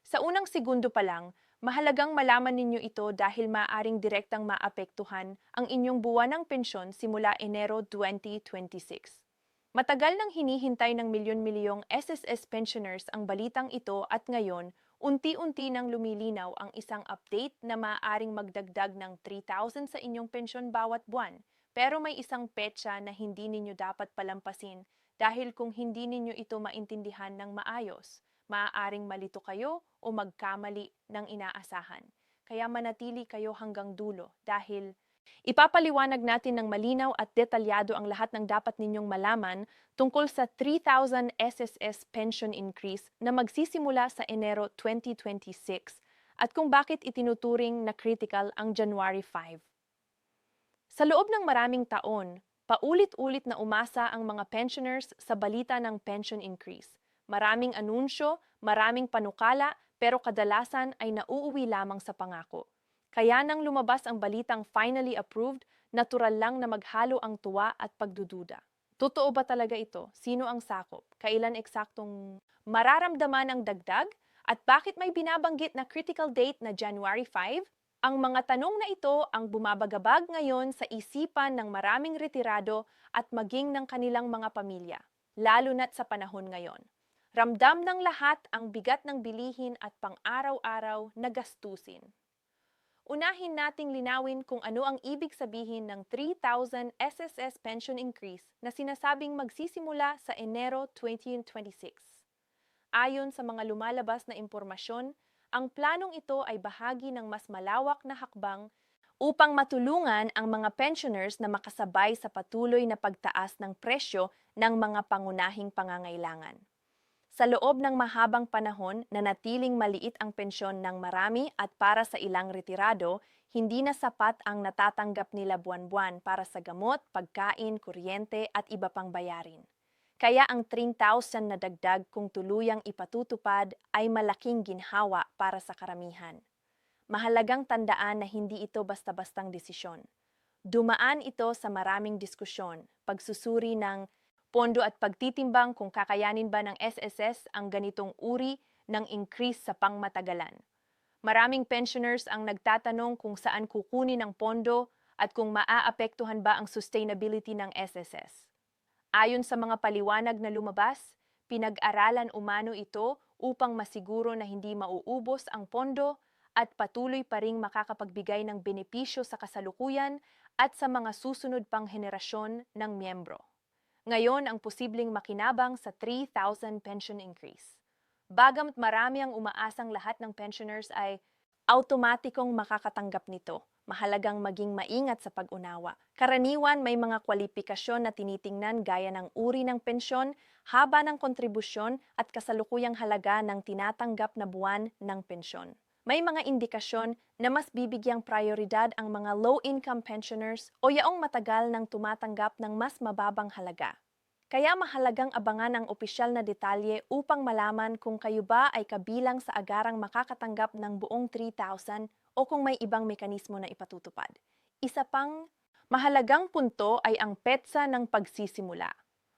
Sa unang segundo pa lang, mahalagang malaman ninyo ito dahil maaaring direktang maapektuhan ang inyong buwanang pensyon simula Enero 2026. Matagal nang hinihintay ng milyon-milyong SSS pensioners ang balitang ito at ngayon, unti-unti nang lumilinaw ang isang update na maaaring magdagdag ng 3,000 sa inyong pensyon bawat buwan. Pero may isang petsa na hindi ninyo dapat palampasin dahil kung hindi ninyo ito maintindihan ng maayos, maaaring malito kayo o magkamali ng inaasahan. Kaya manatili kayo hanggang dulo dahil ipapaliwanag natin ng malinaw at detalyado ang lahat ng dapat ninyong malaman tungkol sa 3,000 SSS pension increase na magsisimula sa Enero 2026 at kung bakit itinuturing na critical ang January 5. Sa loob ng maraming taon, paulit-ulit na umasa ang mga pensioners sa balita ng pension increase. Maraming anunsyo, maraming panukala, pero kadalasan ay nauuwi lamang sa pangako. Kaya nang lumabas ang balitang finally approved, natural lang na maghalo ang tuwa at pagdududa. Totoo ba talaga ito? Sino ang sakop? Kailan eksaktong mararamdaman ang dagdag? At bakit may binabanggit na critical date na January 5? Ang mga tanong na ito ang bumabagabag ngayon sa isipan ng maraming retirado at maging ng kanilang mga pamilya, lalo na't sa panahon ngayon. Ramdam ng lahat ang bigat ng bilihin at pang-araw-araw na gastusin. Unahin nating linawin kung ano ang ibig sabihin ng 3,000 SSS pension increase na sinasabing magsisimula sa Enero 2026. Ayon sa mga lumalabas na impormasyon, ang planong ito ay bahagi ng mas malawak na hakbang upang matulungan ang mga pensioners na makasabay sa patuloy na pagtaas ng presyo ng mga pangunahing pangangailangan. Sa loob ng mahabang panahon na natiling maliit ang pensyon ng marami at para sa ilang retirado, hindi na sapat ang natatanggap nila buwan-buwan para sa gamot, pagkain, kuryente at iba pang bayarin. Kaya ang 3,000 na dagdag kung tuluyang ipatutupad ay malaking ginhawa para sa karamihan. Mahalagang tandaan na hindi ito basta-bastang desisyon. Dumaan ito sa maraming diskusyon, pagsusuri ng pondo at pagtitimbang kung kakayanin ba ng SSS ang ganitong uri ng increase sa pangmatagalan. Maraming pensioners ang nagtatanong kung saan kukunin ang pondo at kung maaapektuhan ba ang sustainability ng SSS. Ayon sa mga paliwanag na lumabas, pinag-aralan umano ito upang masiguro na hindi mauubos ang pondo at patuloy pa ring makakapagbigay ng benepisyo sa kasalukuyan at sa mga susunod pang henerasyon ng miyembro. Ngayon ang posibleng makinabang sa 3,000 pension increase. Bagamat marami ang umaasang lahat ng pensioners ay automatikong makakatanggap nito, mahalagang maging maingat sa pag-unawa. Karaniwan may mga kwalipikasyon na tinitingnan gaya ng uri ng pensyon, haba ng kontribusyon at kasalukuyang halaga ng tinatanggap na buwan ng pensyon. May mga indikasyon na mas bibigyang prioridad ang mga low-income pensioners o yaong matagal nang tumatanggap ng mas mababang halaga. Kaya mahalagang abangan ang opisyal na detalye upang malaman kung kayo ba ay kabilang sa agarang makakatanggap ng buong 3,000 o kung may ibang mekanismo na ipatutupad. Isa pang mahalagang punto ay ang petsa ng pagsisimula.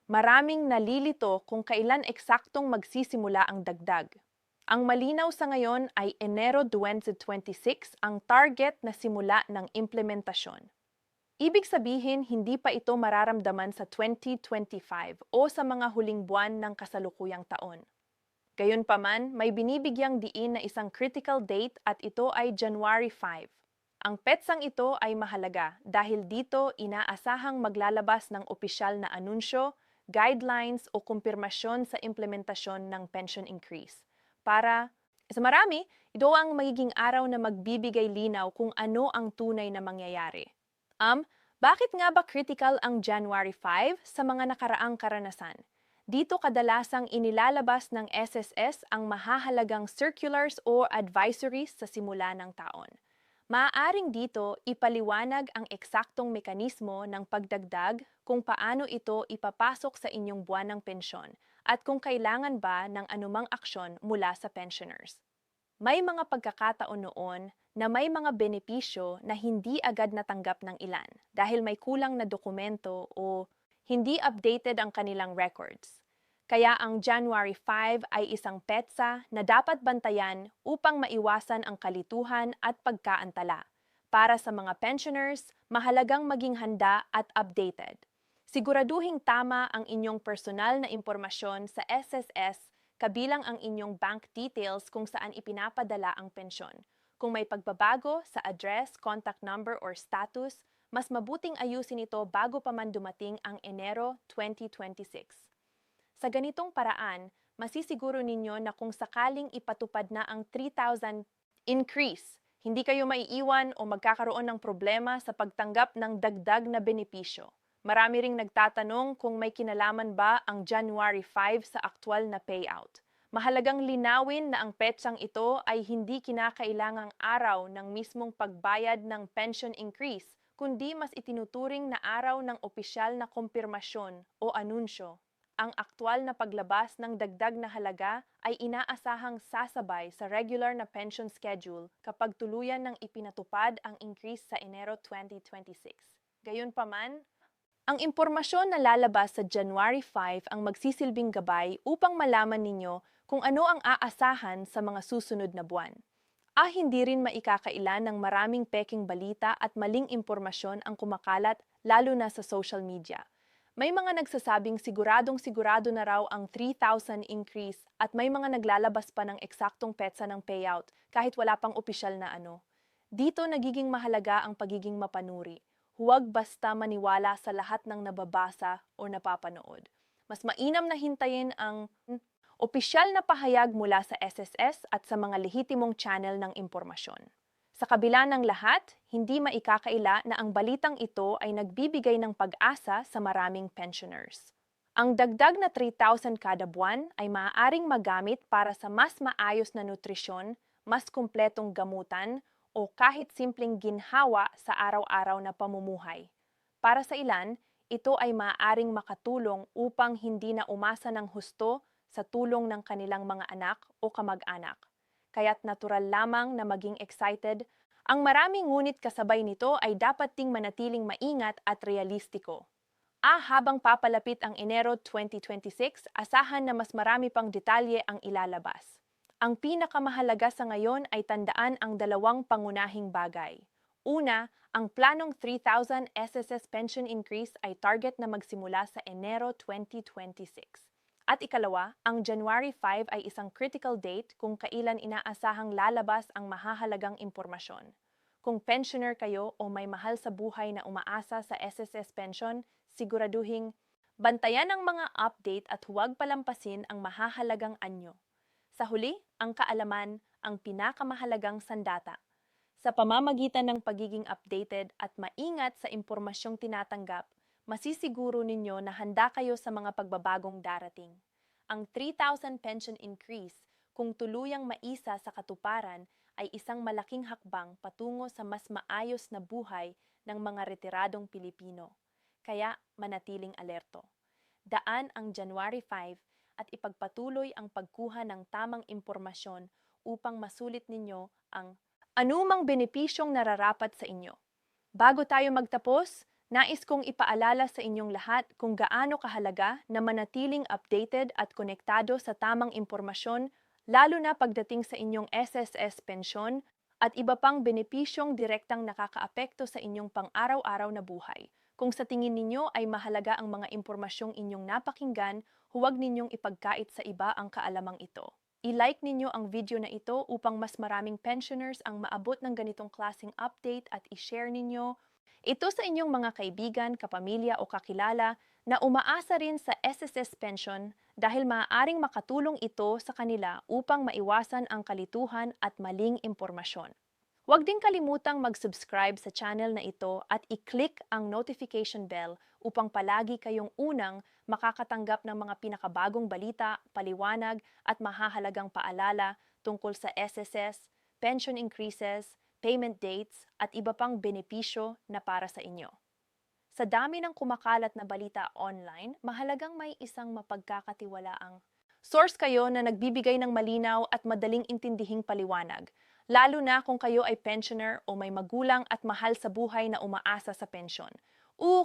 Maraming nalilito kung kailan eksaktong magsisimula ang dagdag. Ang malinaw sa ngayon ay Enero 2026 ang target na simula ng implementasyon. Ibig sabihin, hindi pa ito mararamdaman sa 2025 o sa mga huling buwan ng kasalukuyang taon. Gayunpaman, may binibigyang diin na isang critical date at ito ay January 5. Ang petsang ito ay mahalaga dahil dito inaasahang maglalabas ng opisyal na anunsyo, guidelines o kumpirmasyon sa implementasyon ng pension increase. Para sa marami, ito ang magiging araw na magbibigay linaw kung ano ang tunay na mangyayari. Bakit nga ba critical ang January 5 sa mga nakaraang karanasan? Dito kadalasang inilalabas ng SSS ang mahahalagang circulars o advisories sa simula ng taon. Maaaring dito ipaliwanag ang eksaktong mekanismo ng pagdagdag kung paano ito ipapasok sa inyong buwan ng pensyon at kung kailangan ba ng anumang aksyon mula sa pensioners. May mga pagkakataon noon na may mga benepisyo na hindi agad natanggap ng ilan dahil may kulang na dokumento o hindi updated ang kanilang records. Kaya ang January 5 ay isang petsa na dapat bantayan upang maiwasan ang kalituhan at pagkaantala. Para sa mga pensioners, mahalagang maging handa at updated. Siguraduhing tama ang inyong personal na impormasyon sa SSS, kabilang ang inyong bank details kung saan ipinapadala ang pensyon. Kung may pagbabago sa address, contact number or status, mas mabuting ayusin ito bago pa man dumating ang Enero 2026. Sa ganitong paraan, masisiguro ninyo na kung sakaling ipatupad na ang 3,000 increase, hindi kayo maiiwan o magkakaroon ng problema sa pagtanggap ng dagdag na benepisyo. Marami ring nagtatanong kung may kinalaman ba ang January 5 sa aktwal na payout. Mahalagang linawin na ang petsang ito ay hindi kinakailangang araw ng mismong pagbayad ng pension increase, kundi mas itinuturing na araw ng opisyal na kumpirmasyon o anunsyo. Ang aktwal na paglabas ng dagdag na halaga ay inaasahang sasabay sa regular na pension schedule kapag tuluyan ng ipinatupad ang increase sa Enero 2026. Gayunpaman, ang impormasyon na lalabas sa January 5 ang magsisilbing gabay upang malaman ninyo kung ano ang aasahan sa mga susunod na buwan. Hindi rin maikakailan ng maraming peking balita at maling impormasyon ang kumakalat lalo na sa social media. May mga nagsasabing siguradong-sigurado na raw ang 3,000 increase at may mga naglalabas pa ng eksaktong petsa ng payout kahit wala pang opisyal na ano. Dito nagiging mahalaga ang pagiging mapanuri. Huwag basta maniwala sa lahat ng nababasa o napapanood. Mas mainam na hintayin ang opisyal na pahayag mula sa SSS at sa mga lehitimong channel ng impormasyon. Sa kabila ng lahat, hindi maikakaila na ang balitang ito ay nagbibigay ng pag-asa sa maraming pensioners. Ang dagdag na 3,000 kada buwan ay maaaring magamit para sa mas maayos na nutrisyon, mas kumpletong gamutan, o kahit simpleng ginhawa sa araw-araw na pamumuhay. Para sa ilan, ito ay maaaring makatulong upang hindi na umasa ng husto sa tulong ng kanilang mga anak o kamag-anak. Kaya't natural lamang na maging excited. Ang maraming ngunit kasabay nito ay dapat ding manatiling maingat at realistiko. Habang papalapit ang Enero 2026, asahan na mas marami pang detalye ang ilalabas. Ang pinakamahalaga sa ngayon ay tandaan ang dalawang pangunahing bagay. Una, ang planong 3,000 SSS pension increase ay target na magsimula sa Enero 2026. At ikalawa, ang January 5 ay isang critical date kung kailan inaasahang lalabas ang mahahalagang impormasyon. Kung pensioner kayo o may mahal sa buhay na umaasa sa SSS pension, siguraduhing bantayan ang mga update at huwag palampasin ang mahahalagang anyo. Sa huli, ang kaalaman ang pinakamahalagang sandata. Sa pamamagitan ng pagiging updated at maingat sa impormasyong tinatanggap, masisiguro ninyo na handa kayo sa mga pagbabagong darating. Ang 3,000 pension increase, kung tuluyang maisa sa katuparan, ay isang malaking hakbang patungo sa mas maayos na buhay ng mga retiradong Pilipino. Kaya manatiling alerto. Daan ang January 5 at ipagpatuloy ang pagkuha ng tamang impormasyon upang masulit ninyo ang anumang benepisyong nararapat sa inyo. Bago tayo magtapos, nais kong ipaalala sa inyong lahat kung gaano kahalaga na manatiling updated at konektado sa tamang impormasyon, lalo na pagdating sa inyong SSS pensyon at iba pang benepisyong direktang nakakaapekto sa inyong pang-araw-araw na buhay. Kung sa tingin ninyo ay mahalaga ang mga impormasyong inyong napakinggan, huwag ninyong ipagkait sa iba ang kaalamang ito. I-like ninyo ang video na ito upang mas maraming pensioners ang maabot ng ganitong klaseng update at i-share ninyo ito sa inyong mga kaibigan, kapamilya o kakilala na umaasa rin sa SSS pension dahil maaaring makatulong ito sa kanila upang maiwasan ang kalituhan at maling impormasyon. Huwag din kalimutang mag-subscribe sa channel na ito at i-click ang notification bell upang palagi kayong unang makakatanggap ng mga pinakabagong balita, paliwanag at mahahalagang paalala tungkol sa SSS, pension increases, payment dates, at iba pang benepisyo na para sa inyo. Sa dami ng kumakalat na balita online, mahalagang may isang mapagkakatiwalaang source kayo na nagbibigay ng malinaw at madaling intindihing paliwanag, lalo na kung kayo ay pensioner o may magulang at mahal sa buhay na umaasa sa pensyon.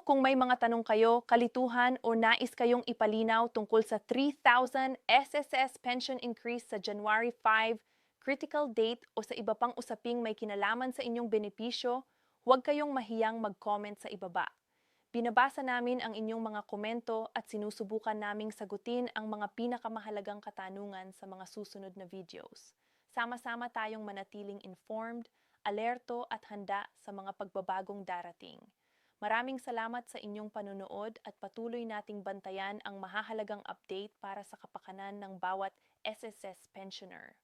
Kung may mga tanong kayo, kalituhan o nais kayong ipalinaw tungkol sa 3,000 SSS pension increase sa January 5, critical date o sa iba pang usaping may kinalaman sa inyong benepisyo, huwag kayong mahiyang mag-comment sa ibaba. Binabasa namin ang inyong mga komento at sinusubukan naming sagutin ang mga pinakamahalagang katanungan sa mga susunod na videos. Sama-sama tayong manatiling informed, alerto at handa sa mga pagbabagong darating. Maraming salamat sa inyong panunood at patuloy nating bantayan ang mahahalagang update para sa kapakanan ng bawat SSS pensioner.